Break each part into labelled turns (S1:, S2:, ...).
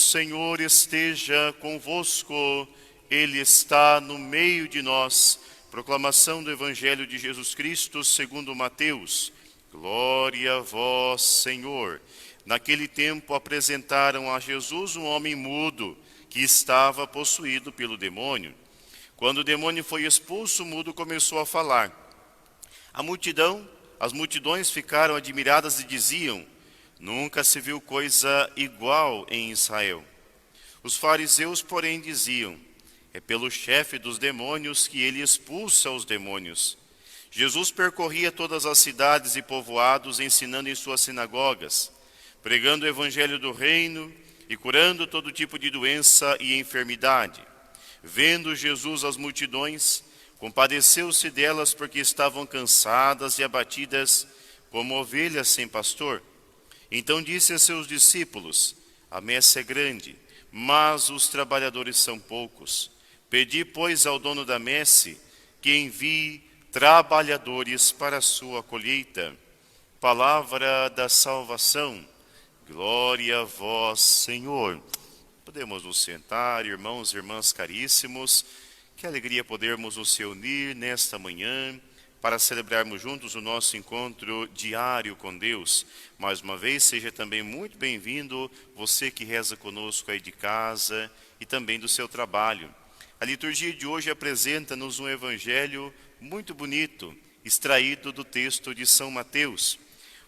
S1: Senhor esteja convosco, Ele está no meio de nós. Proclamação do Evangelho de Jesus Cristo segundo Mateus. Glória a vós, Senhor. Naquele tempo apresentaram a Jesus um homem mudo, que estava possuído pelo demônio. Quando o demônio foi expulso, o mudo começou a falar. As multidões ficaram admiradas e diziam: nunca se viu coisa igual em Israel. Os fariseus, porém, diziam: é pelo chefe dos demônios que ele expulsa os demônios. Jesus percorria todas as cidades e povoados, ensinando em suas sinagogas, pregando o evangelho do reino e curando todo tipo de doença e enfermidade. Vendo Jesus as multidões, compadeceu-se delas porque estavam cansadas e abatidas, como ovelhas sem pastor. Então disse a seus discípulos: a messe é grande, mas os trabalhadores são poucos. Pedi, pois, ao dono da messe que envie trabalhadores para a sua colheita. Palavra da salvação. Glória a vós, Senhor. Podemos nos sentar, irmãos e irmãs caríssimos. Que alegria podermos nos reunir nesta manhã para celebrarmos juntos o nosso encontro diário com Deus. Mais uma vez, seja também muito bem-vindo você que reza conosco aí de casa e também do seu trabalho. A liturgia de hoje apresenta-nos um evangelho muito bonito, extraído do texto de São Mateus,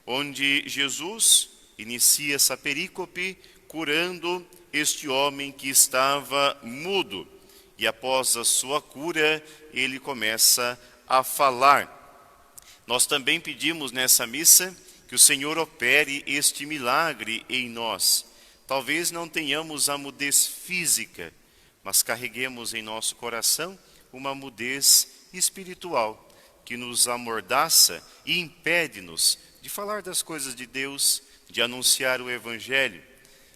S1: onde Jesus inicia essa perícope curando este homem que estava mudo. E após a sua cura, ele começa a falar. Nós também pedimos nessa missa que o Senhor opere este milagre em nós. Talvez não tenhamos a mudez física, mas carreguemos em nosso coração uma mudez espiritual, que nos amordaça e impede-nos de falar das coisas de Deus, de anunciar o Evangelho.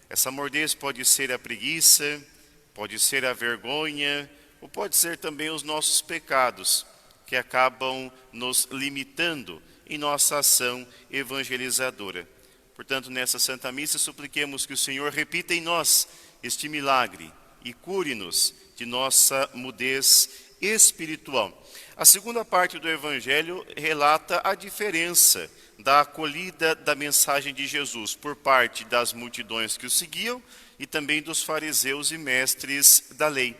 S1: Essa mordez pode ser a preguiça, pode ser a vergonha, ou pode ser também os nossos pecados, que acabam nos limitando em nossa ação evangelizadora. Portanto, nessa Santa Missa, supliquemos que o Senhor repita em nós este milagre e cure-nos de nossa mudez espiritual. A segunda parte do Evangelho relata a diferença da acolhida da mensagem de Jesus por parte das multidões que o seguiam e também dos fariseus e mestres da lei.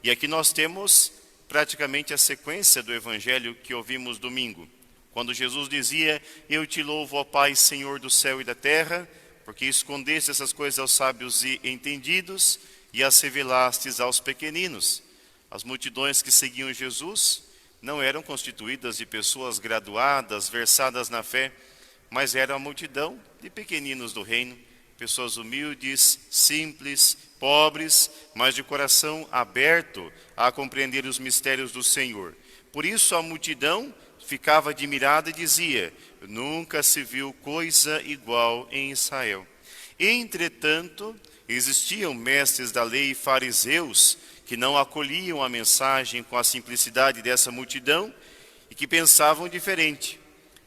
S1: E aqui nós temos praticamente a sequência do Evangelho que ouvimos domingo, quando Jesus dizia: eu te louvo, ó Pai, Senhor do céu e da terra, porque escondeste essas coisas aos sábios e entendidos e as revelastes aos pequeninos. As multidões que seguiam Jesus não eram constituídas de pessoas graduadas, versadas na fé, mas era a multidão de pequeninos do reino, pessoas humildes, simples, pobres, mas de coração aberto a compreender os mistérios do Senhor. Por isso a multidão ficava admirada e dizia: nunca se viu coisa igual em Israel. Entretanto, existiam mestres da lei e fariseus que não acolhiam a mensagem com a simplicidade dessa multidão e que pensavam diferente.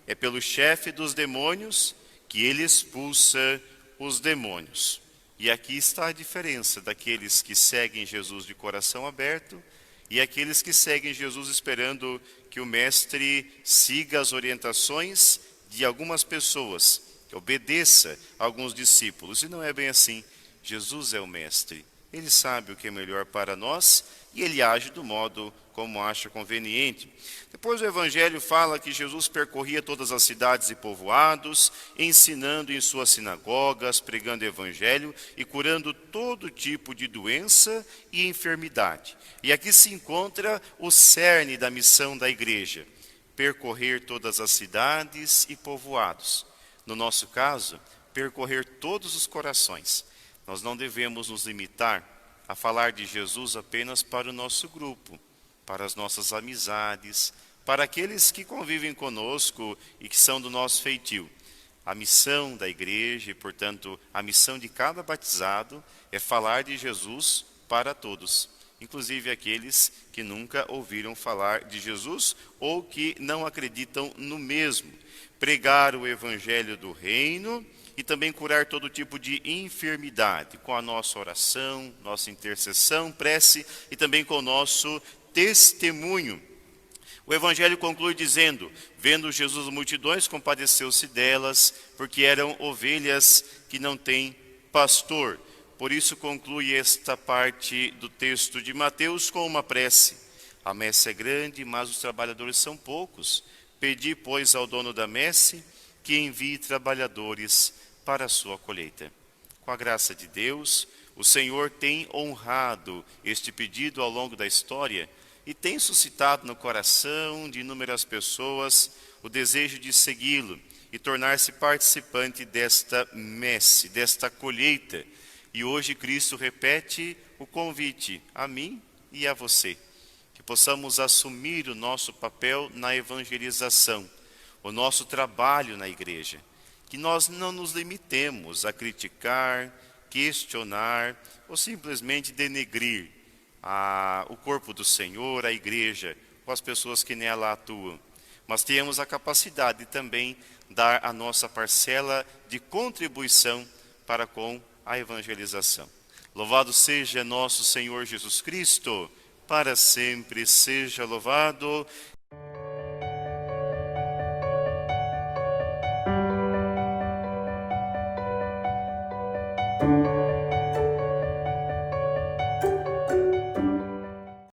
S1: É pelo chefe dos demônios que ele expulsa os demônios. E aqui está a diferença daqueles que seguem Jesus de coração aberto e aqueles que seguem Jesus esperando que o mestre siga as orientações de algumas pessoas, que obedeça a alguns discípulos. E não é bem assim. Jesus é o mestre. Ele sabe o que é melhor para nós e ele age do modo como acha conveniente. Depois o Evangelho fala que Jesus percorria todas as cidades e povoados, ensinando em suas sinagogas, pregando o Evangelho e curando todo tipo de doença e enfermidade. E aqui se encontra o cerne da missão da igreja: percorrer todas as cidades e povoados. No nosso caso, percorrer todos os corações. Nós não devemos nos limitar a falar de Jesus apenas para o nosso grupo, para as nossas amizades, para aqueles que convivem conosco e que são do nosso feitio. A missão da igreja e, portanto, a missão de cada batizado é falar de Jesus para todos, inclusive aqueles que nunca ouviram falar de Jesus ou que não acreditam no mesmo. Pregar o evangelho do reino e também curar todo tipo de enfermidade, com a nossa oração, nossa intercessão, prece e também com o nosso testemunho. O Evangelho conclui dizendo: vendo Jesus multidões, compadeceu-se delas, porque eram ovelhas que não têm pastor. Por isso conclui esta parte do texto de Mateus com uma prece. A messe é grande, mas os trabalhadores são poucos. Pedi, pois, ao dono da messe que envie trabalhadores para a sua colheita. Com a graça de Deus, o Senhor tem honrado este pedido ao longo da história e tem suscitado no coração de inúmeras pessoas o desejo de segui-lo e tornar-se participante desta messe, desta colheita. E hoje Cristo repete o convite a mim e a você, que possamos assumir o nosso papel na evangelização, o nosso trabalho na igreja, que nós não nos limitemos a criticar, questionar ou simplesmente denegrir o corpo do Senhor, a igreja, com as pessoas que nela atuam, mas tenhamos a capacidade de também dar a nossa parcela de contribuição para com a evangelização. Louvado seja nosso Senhor Jesus Cristo, para sempre seja louvado.